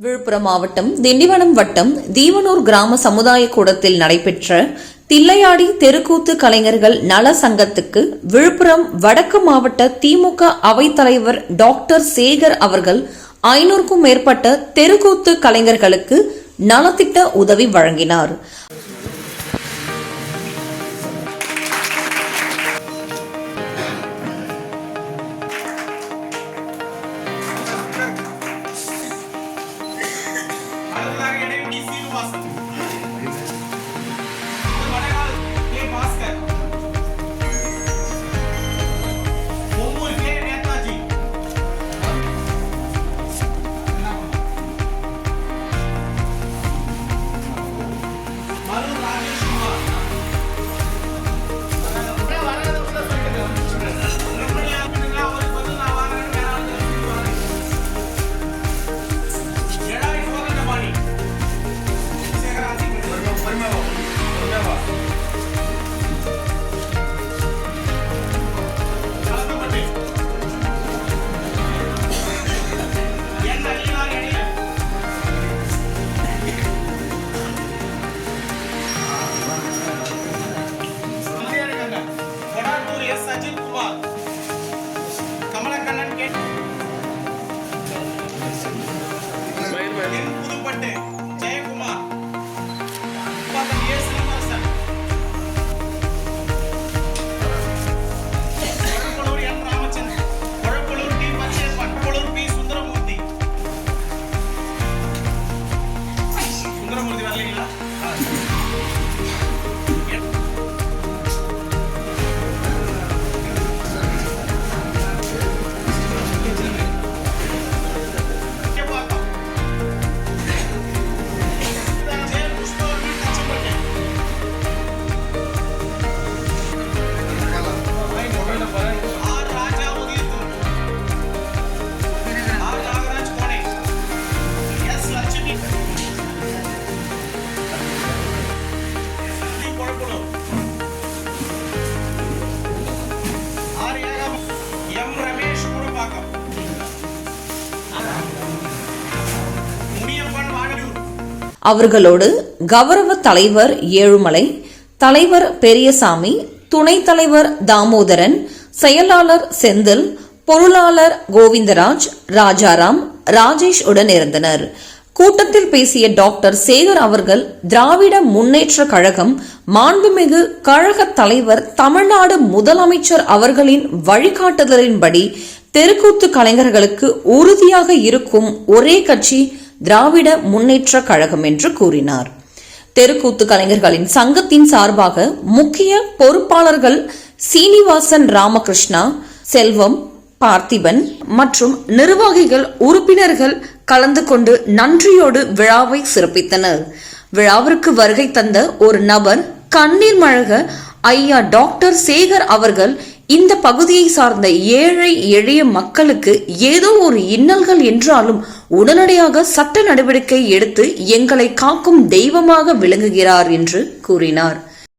விழுப்புரம் மாவட்டம் திண்டிவனம் வட்டம் தீவனூர் கிராம சமுதாய கூடத்தில் நடைபெற்ற தில்லையாடி தெருக்கூத்து கலைஞர்கள் நல சங்கத்துக்கு விழுப்புரம் வடக்கு மாவட்ட திமுக அவைத்தலைவர் டாக்டர் சேகர் அவர்கள் 500க்கும் மேற்பட்ட தெருக்கூத்து கலைஞர்களுக்கு நலத்திட்ட உதவி வழங்கினார். அவர்களோடு கௌரவ தலைவர் ஏழுமலை, தலைவர் பெரியசாமி, துணைத் தலைவர் தாமோதரன், செயலாளர் செந்தில், பொருளாளர் கோவிந்தராஜ், ராஜாராம், ராஜேஷ் உடன் இருந்தனர். கூட்டத்தில் பேசிய டாக்டர் சேகர் அவர்கள் திராவிட முன்னேற்ற கழகம் மாண்புமிகு கழக தலைவர் தமிழ்நாடு முதலமைச்சர் அவர்களின் வழிகாட்டுதலின்படி தெருக்கூத்து கலைஞர்களுக்கு உறுதியாக இருக்கும் ஒரே கட்சி திராவிட முன்னேற்ற கழகம் என்று கூறினார். தெருக்கூத்து கலைஞர்களின் சங்கத்தின் சார்பாக முக்கிய பொறுப்பாளர்கள் சீனிவாசன் ராமகிருஷ்ணா, செல்வம், பார்த்திபன் மற்றும் நிர்வாகிகள் உறுப்பினர்கள் கலந்து கொண்டு நன்றியோடு விழாவை சிறப்பித்தனர். விழாவிற்கு வருகை தந்த ஒரு நபர் கண்ணீர் மழக ஐயா டாக்டர் சேகர் அவர்கள் இந்த பகுதியை சார்ந்த ஏழை எளிய மக்களுக்கு ஏதோ ஒரு இன்னல்கள் என்றாலும் உடனடியாக சட்ட நடவடிக்கை எடுத்து எங்களை காக்கும் தெய்வமாக விளங்குகிறார் என்று கூறினார்.